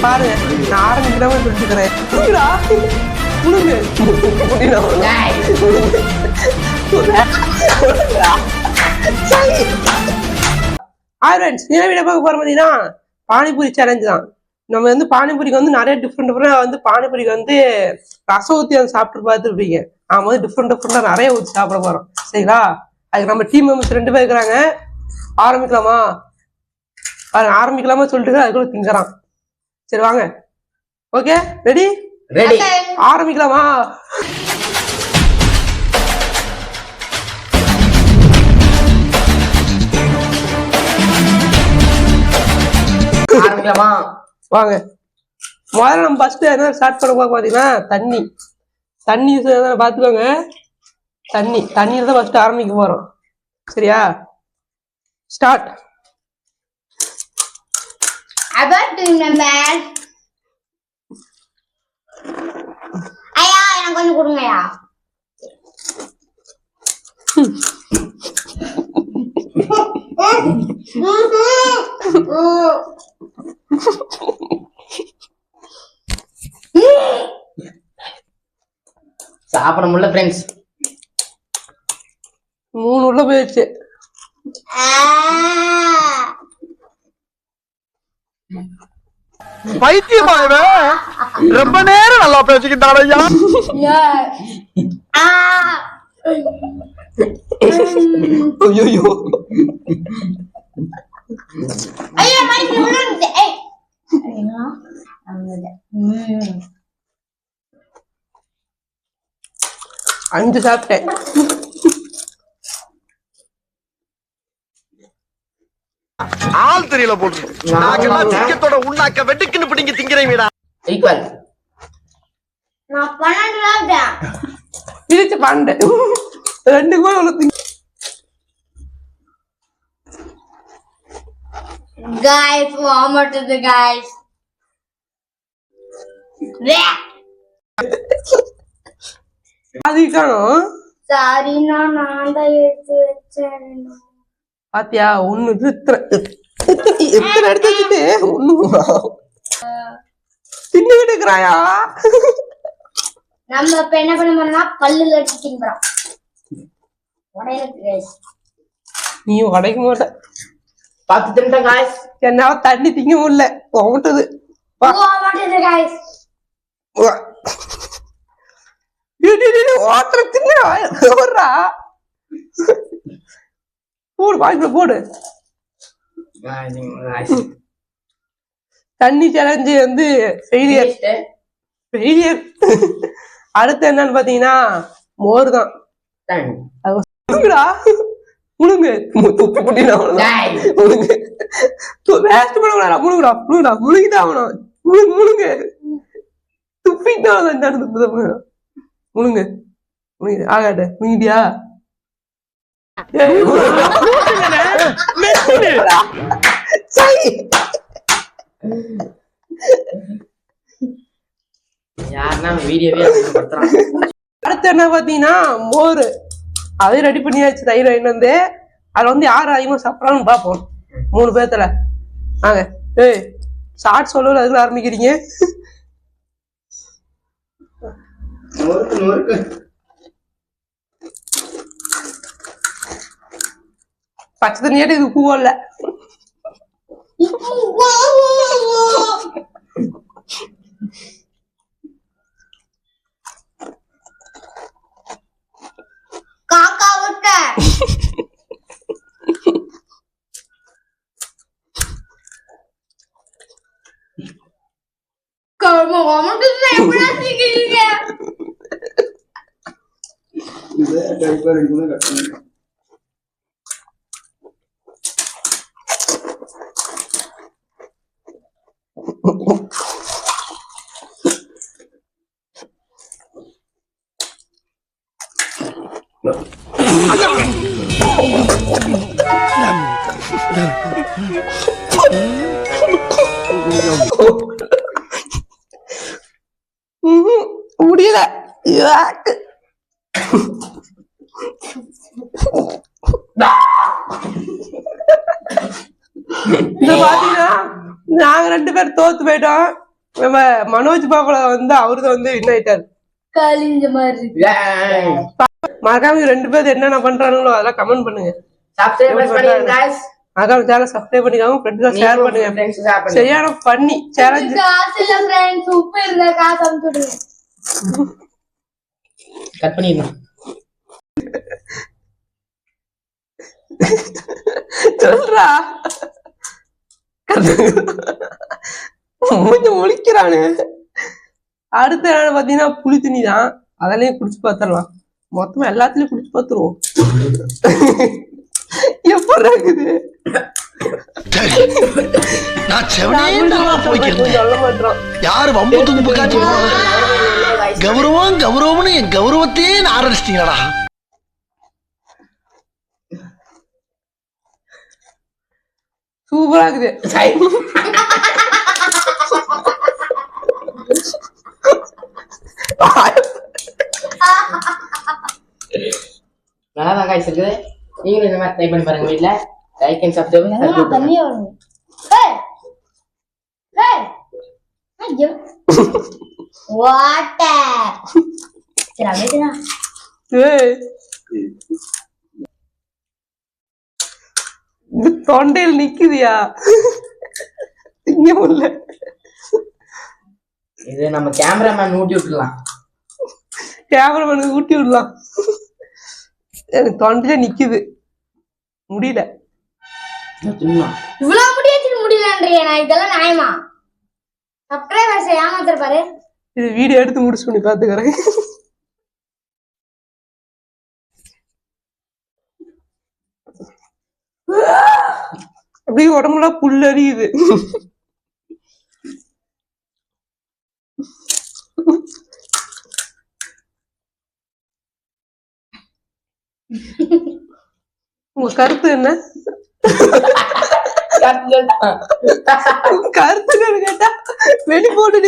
பாரு நான் ஆரம்பிக்கலாம சொல்லிக்கிறேன் முழுங்கு வீடியோ பார்க்க போற பார்த்தீங்கன்னா பானிபூரி சேலஞ்ச் தான். நம்ம வந்து பானிபூரிக்கு வந்து நிறைய டிஃப்ரெண்ட் வந்து பானிபூரிக்கு வந்து ரசம் ஊற்றி வந்து சாப்பிட்டு பார்த்துருப்பீங்க. நாம வந்து டிஃப்ரெண்டா நிறைய ஊற்றி சாப்பிட போறோம். சரிங்களா? அதுக்கு நம்ம டீம் மெம்பர்ஸ் 2 பேர் இருக்கிறாங்க. ஆரம்பிக்கலாமா சொல்லிட்டு அதுக்குள்ள திங்கறான். சரி வாங்க. ஓகே ரெடி ஆரம்பிக்கலாமா? வாங்க. முதல்ல நம்ம ஃபர்ஸ்ட் என்ன ஸ்டார்ட் பண்ண பாத்தீங்கன்னா தண்ணி பாத்துக்கோங்க. தண்ணியில தான் ஃபர்ஸ்ட் ஆரம்பிக்க போறோம். சரியா? ஸ்டார்ட். ஐயா எனக்கு கொஞ்சம் கொடுங்கயா. சாப்பிட முடியல ஃப்ரெண்ட்ஸ். 3 உள்ள போயிடுச்சு. பைத்தியமா ரொம்ப நேரம் நல்லா பேசிக்கிட்டான் ஐயா. ஐயோ அஞ்சு சாப்பிட்டேன். ஆள் தெரியல போட்டு சிக்கத்தோட உண்ணாக்க வெட்டுக்குன்னு பிடிங்க திங்கிறீங்கடா. ஈக்குவல். நான் 12 சாப்பிட்டேன். பிரிச்சு 12 2 கூட உள்ள guys vomit the guys. அதிகாரம் சாரி நான் தான் எடுத்து வச்சேன். பாத்தியா ஒண்ணு எத்தனை எடுத்து வச்சுட்டு ஒண்ணு தின்னுகிட்டு இருக்கிறாயா? நம்ம இப்ப என்ன பண்ண போறோம்னா பல்லுல அடிச்சு தின்பறோம். நீ உடைக்க மாட்ட. பார்த்து தின்னுட்டேன் காய்ஸ். என்னால தண்ணி திங்க முடியல. போட்டது ஓட்டுற தின்னுறா. போடு வாய்ப்புல போடு. தண்ணி சேலஞ்சு வந்து ஃபெயிலியர். அடுத்து என்னன்னு பாத்தீங்கன்னா மோர் தான். முழுங்கு துப்பி குட்டினா முழுங்கு வேஸ்ட் பண்ண முழுங்குடா முழுங்கிதான் ஆகணும். முழுங்கு துப்பிதான் முழுங்கு ஆகாட்ட முழுங்கிட்டியா? அடுத்து என்ன பாத்தீங்கன்னா மோர். அதையும் ரெடி பண்ணியாச்சு. தயிர் வந்து அதுல வந்து யாரு அதிகமா சாப்பிடறான்னு பாப்போம். 3 பேர்த்துல வாங்க. ஷார்ட் சொல்லல அதுல ஆரம்பிக்கிறீங்க. பச்சை தண்ணியாட்டு இது உப்பு இல்ல. காக்கா விட்ட கர்ம வாமட்டு எப்படா சீக்கிரீங்க. இது டைப்பர் இங்க கட்டணும். முடியல. இந்த பாத்தீங்கன்னா நாங்க 2 பேரும் தோத்து போயிட்டோம். நம்ம மனோஜ் பாபுல வந்து அவருதான் வந்து வின் ஆயிட்டாரு. கலிஞ்ச மாதிரி மறக்காம 2 பேர் என்னென்ன பண்றாங்களோ அதெல்லாம் கமெண்ட் பண்ணுங்க. சப்ஸ்கிரைப் பண்ணிடுங்க गाइस. மறக்காம சேனல் சப்ஸ்கிரைப் பண்ணிக்கோங்க, ஃப்ரெண்ட்ஸ் ஷேர் பண்ணுங்க. ஃப்ரெண்ட்ஸ் ஷேர் பண்ணுங்க. சரியான பண்ணி சேலஞ்ச். காசு இல்ல ஃப்ரெண்ட்ஸ், உப்பு இருந்தா காசு அனுப்பிடுங்க. கட் பண்ணிடணும். சொல்றா கொஞ்சம் முழிக்கிறானு. அடுத்த நாள் பாத்தீங்கன்னா புளி தண்ணி தான், அதெல்லாம் குடிச்சு பார்த்துடலாம். மொத்தமா எல்லாத்துலயும் குடிச்சு பார்த்துருவோம். எப்படி இருக்குது சொல்ல மாட்டோம். யாரு வம்பு தும்பு காட்சி கௌரவம் கௌரவம்னு என் கௌரவத்தையே ஆரம்பிச்சிட்டீங்களா? சூப்பரா இருக்குது. நல்லா தான் गाइस இருக்குது. நீங்களும் இந்த மாதிரி ட்ரை பண்ணி பாருங்க வீட்ல. லைக் அண்ட் சப்ஸ்கிரைப் தண்ணியே வரும். ஏய் ஏய் ஐயோ வாட்டர். சரி அப்படியே ஏய், இது தொண்டையில் நிக்குதியா? இங்க உள்ள இது நம்ம கேமராமேன் ஊட்டி விட்டுலாம். கேமராமேனுக்கு ஊட்டி விடலாம். எனக்கு தொண்டையில நிக்குது, முடியல. இவ்வளவு முடியலன்றீங்க, நான் இதெல்லாம் நியாயமா? சப்ஸ்கிரைபர்ஸ் ஏமாத்துற பாரு. இது வீடியோ எடுத்து முடிச்சு பண்ணி பாத்துக்கிறேன். அப்படியே உடம்புல புல்லரியுது. உங்க கருத்து என்ன? கருத்து கேட்டா வெளி போட்டு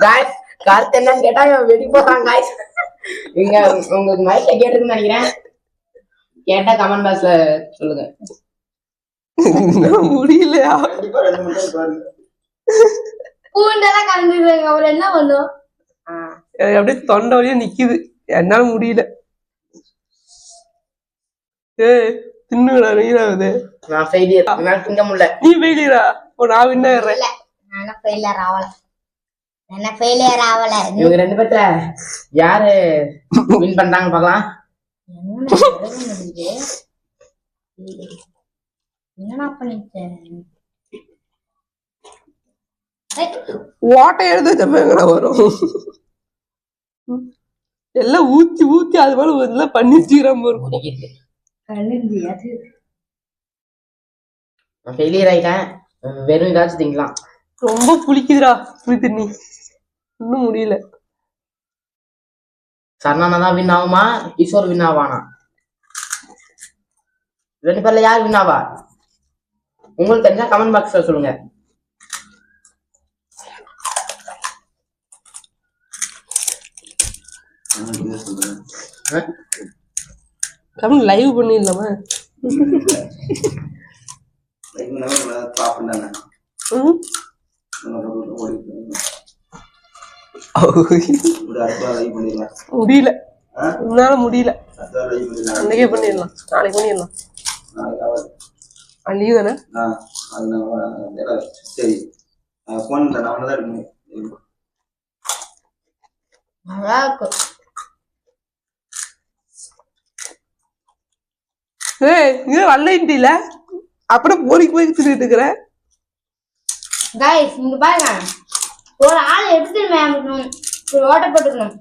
गाइस கருத்து என்னன்னு கேட்டா வெடி போறாங்க गाइस. இங்க உங்களுக்கு மைக்ல கேட்டிருக்குன்னு நினைக்கிறேன். கேட்டா கமெண்ட் பாக்ஸ்ல சொல்லுங்க. முடியலையா? கண்டிப்பா 2 மணி நேரம் பாருங்க. பூண்டெல்லாம் கலந்துருவாங்க, அவர் என்ன பண்ணும்? எனக்கு அப்படியே தொண்டை வழியா நிக்குது, என்னால முடியல. ஏய் தின்னுடா, நீராகுது. நான் ஃபெயிலியர், என்னால திங்க முடியல. நீ ஃபெயிலியரா? நான் வின் ஆயிடுறேன். நான் ஃபெயிலியர் ஆவல. என்ன ஃபெயிலியர் ஆவல. இவங்க 2 பேர்ல யாரு வின் பண்றாங்க பார்க்கலாம். என்னடா பண்ணிட்டேன்? ஓட்டை எழுத செப்பங்களா வரும். எல்லாம் ஊத்தி ஊத்தி அது போல எல்லாம் பண்ணி வச்சுக்கிறாம இருக்கும். நான் ஃபெயிலியர் ஆயிட்டேன். வெறும் ஏதாச்சும் திங்கலாம். ரொம்ப புளிக்குதுடா புளி தண்ணி, இன்னும் முடியல. சரணா தான் வின் ஆகுமா, ஈஸ்வர் வின் ஆவானா? 2 பேர்ல யார் வின் ஆவா? உங்களுக்கு தெரிஞ்சா கமெண்ட் பாக்ஸ்ல சொல்லுங்க. கமெண்ட் லைவ் பண்ணிடலாமா? பாப்பேன் முடியல, என்னால முடியல. அன்னைக்கே பண்ணிடலாம், நாளைக்கு பண்ணிடலாம். லீவ் தானே? சரி போன்ல நான் தான் இருக்கேன். நல்லா இருக்கும். ஏய் இங்க வரல, அப்படியே போய் போய் தின்னுட்டு இருக்கிற. கைஸ் இங்க பாருங்க, ஒரு ஆள் எடுத்து ஓட்ட போட்டுக்கணும்,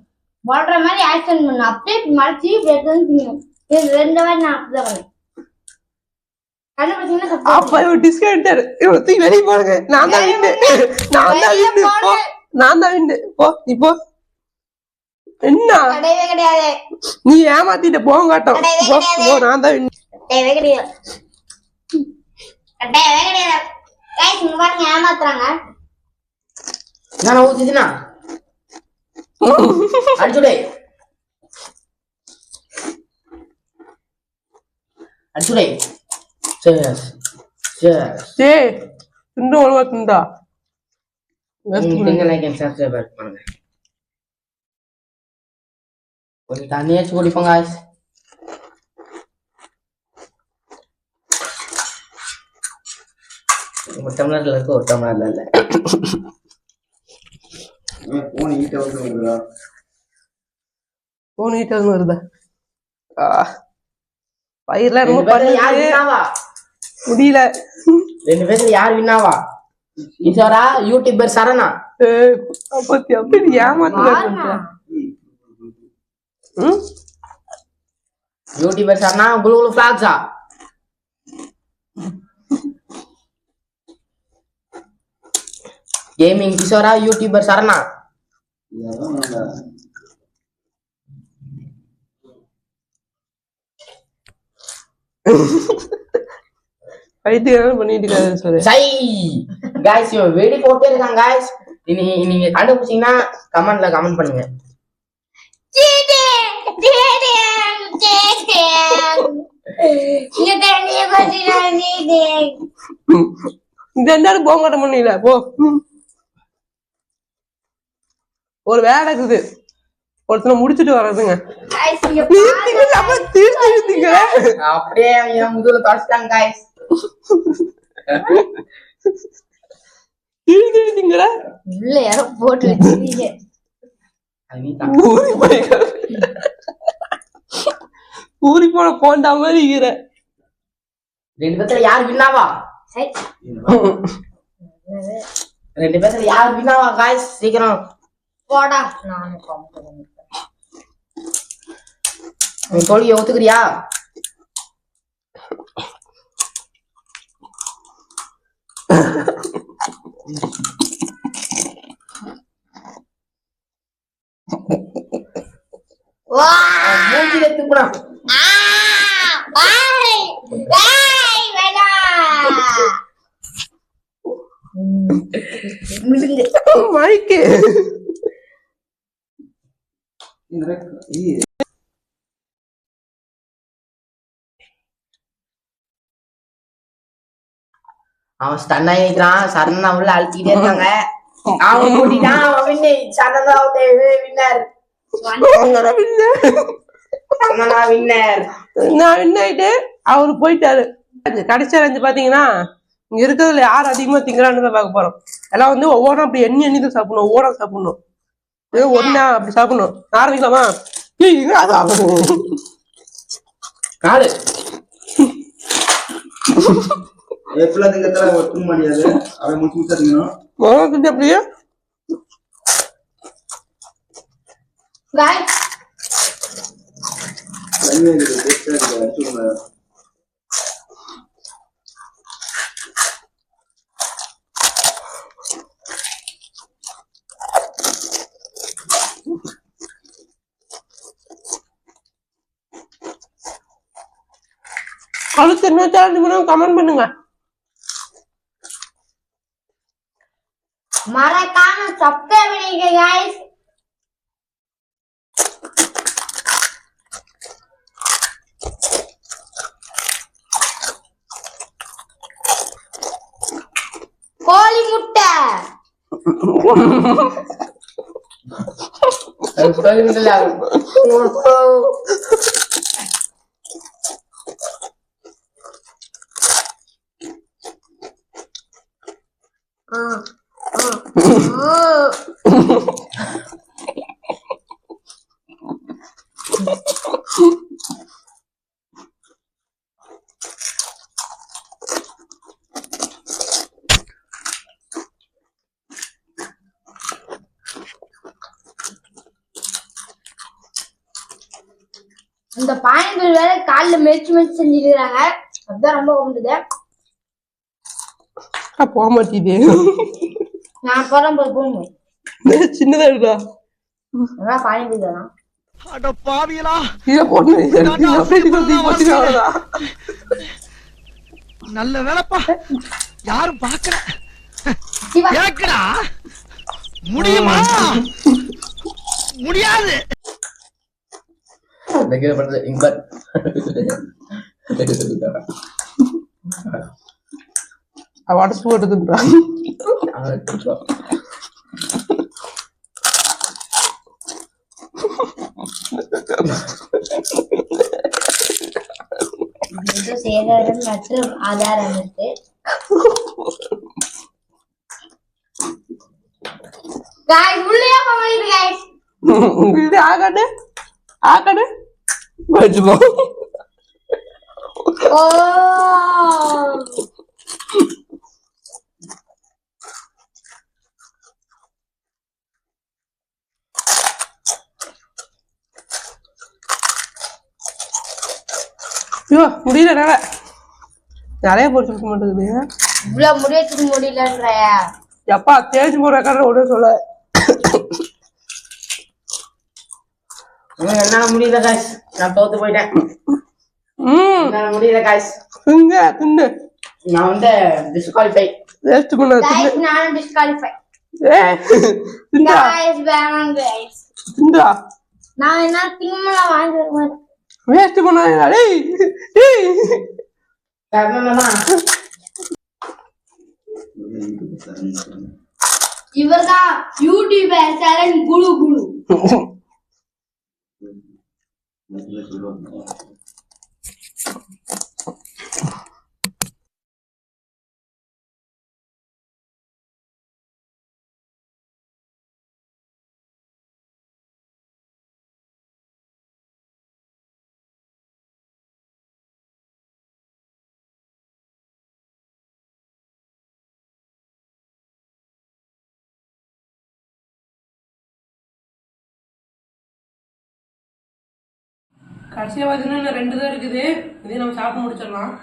ஓடுற மாதிரி ஆக்ஷன் பண்ணணும், அப்படியே மறைச்சி எடுத்து திங்கணும். இது 2 வாட்டி நான் அப்படிதான் பண்ணேன். அப்ப டிஸ்கவுண்டர் இவத்தி வெளிய போடுங்க. நான் தான் வின்னு, நான் தான் வின்னு, போ நான் தான் வின்னு, போ நீ போ. என்ன கிடையவே கிடையாது, நீ ஏமாத்திட்ட போங்காட்டம். போ போ, நான் தான் வின்னு. கிடையவே கிடையாது, கிடையவே கிடையாது. கைஸ் இங்க பாருங்க, ஏமாத்துறாங்க. நான் ஊத்தினா அடிச்சுடே அடிச்சுடே. டேய் துண்டு ஒழுங்கா துண்டா நீங்க லைக் அண்ட் சப்ஸ்கிரைப் பண்ணுங்க. கொஞ்சம் தண்ணியாச்சும் குடிப்போம் guys. ஒரு டம்ளர்ல இருக்கு, ஒரு டம்ளர்ல இல்ல. போன் ஈட்ட வருதுடா. போன் ஹீட் ஆகுது வருதா பயிரெல்லாம் ரெண்டு ரொம்ப பேர்ல யார் பண்ணுது வின்னாவா? முடியல. 2 பேர்ல யார் வின்னாவா? ஈஸ்வரா யூடியூபர் சரணா? அப்பத்தி அப்படி ஏமாத்துறாங்க. யூடியூபர் சரணா குளு குளு ஃபிளாக்ஸா? கேமிங் கிஷோரா யூடியூபர் சரணா? பைத்தியம் பண்ணிட்டு இருக்காரு சொல்லு. சை गाइस இவன் வெடி போட்டே இருக்கான் गाइस. நீங்க கண்டுபிடிச்சீங்கன்னா கமெண்ட் பண்ணுங்க. இந்த எல்லாரும் போக மாட்ட முடியல போ. ஒரு வேலை இருக்குது, ஒருத்தனை முடிச்சுட்டு வர்றதுங்க. அப்படியே என் முதுகுல தொடச்சிட்டாங்க गाइस. உள்ள யாரோ போட்டு வச்சிருக்கீங்க. ஊறி போன போண்டா மாதிரி இருக்கிற. 2 பேர்ல யார் வின்னாவா? 2 பேர்ல யார் வின்னாவா गाइस? சீக்கிரம் போடா. நானே காமிக்கிறேன். நீ தோழியை ஒத்துக்கிறியா? வா மூஞ்சில துப்புனா. மைக்கு அவன் ஸ்டன் ஆகிக்கிறான். சரணா உள்ள அழுத்திக்கிட்டே இருக்காங்க. அவன் கூட்டிட்டான். அவன் வின்னு. சரணா வின்னர். சரணா வின்னர். நான் வின் ஆயிட்டு அவரு போயிட்டாரு. கடைசி சேலஞ்சு பாத்தீங்கன்னா இங்க இருக்கிறதுல யார் அதிகமா திங்கறான்னு தான் பார்க்க போறோம். எல்லாம் வந்து ஒவ்வொன்றும் அப்படி எண்ணி தான் சாப்பிடணும், ஒவ்வொன்றா சாப்பிடணும். ஏதோ ஒன்னா அப்படி சாப்பிடணும். ஆரம்பிக்கலாமா? காலு எப்பல திங்கத்துல ஒத்துக்க முடியாது. அவன் முடிச்சு தரணும். அப்படியே गाइस அடுத்து என்ன சேலஞ்ச் கமெண்ட் பண்ணுங்க. மறக்காம சப்ஸ்கிரைப் பண்ணிடுங்க गाइस. கோழி முட்டை இந்த பாயங்கள் வேற கால்ல மெச்சு செஞ்சுக்கிறாங்க. அதுதான் ரொம்ப கொண்டுது. போக மாட்டேது. நான் போறேன் போகும் சின்னதா இருக்கா அதான் பாயங்கள் தானா? அட பாவியலா, இதை போட்டு நல்ல வேலைப்பா, யாரும் பாக்கல. கேக்குடா முடியுமா? முடியாது. பண்றது இன்பர் உடச்சு போட்டு தின்றான். இது சேதாரம் மற்றும் ஆதாரம் இருக்கு. Guys, உள்ளே போயிடு guys. இது ஆகாது வச்சுப்போ. ஓ ஐயோ முடியல என்னால. நிறைய பொறிச்சு கொடுக்க மாட்டேங்குது. இவ்வளவு முடியத்துக்கு முடியலன்றையா? எப்பா தேய்ச்சி போடுற கடை ஒண்ணு சொல்ல. என்னால முடியல காய்ஸ், நான் தோத்து போயிட்டேன். என்னால முடியல காய்ஸ், தின்னு நான் வந்து டிஸ்குவாலிஃபை. வேஸ்ட் பண்ண Guys, நான் டிஸ்குவாலிஃபை. திண்டா Guys, வேணாம் guys. திண்டா நான் என்ன திங்கலாம் வாங்கி வருவேன். வேஸ்ட் பண்ணாதீங்க. டேய் டேய் காரணம்தான் இவர்தான் யூடியூபர் சரண் குளு குளு. கடைசியா பார்த்தீங்கன்னா 2 தான் இருக்குது. இதே நம்ம சாப்பிட்டு முடிச்சிடலாம்.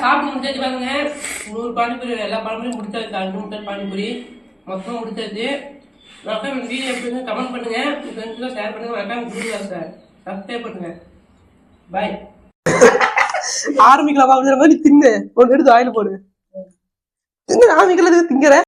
சாப்பிட்டு முடிச்சாச்சு பாருங்க. 100 பானிபூரி எல்லா பானிபூரியும் முடிச்சாச்சு. 200 பானிபூரி மொத்தம் முடிச்சாச்சு. மறக்காம இந்த வீடியோ எப்படி கமெண்ட் பண்ணுங்க, ஃப்ரெண்ட்ஸ்லாம் ஷேர் பண்ணுங்க, மறக்காம வீடியோ சப்ஸ்கிரைப் பண்ணுங்க. பாய். ஆரம்பிக்கலாம் மாதிரி தின்னு ஒன்று எடுத்து வாயில போடு. தின்னு ஆரம்பிக்கல திங்கிற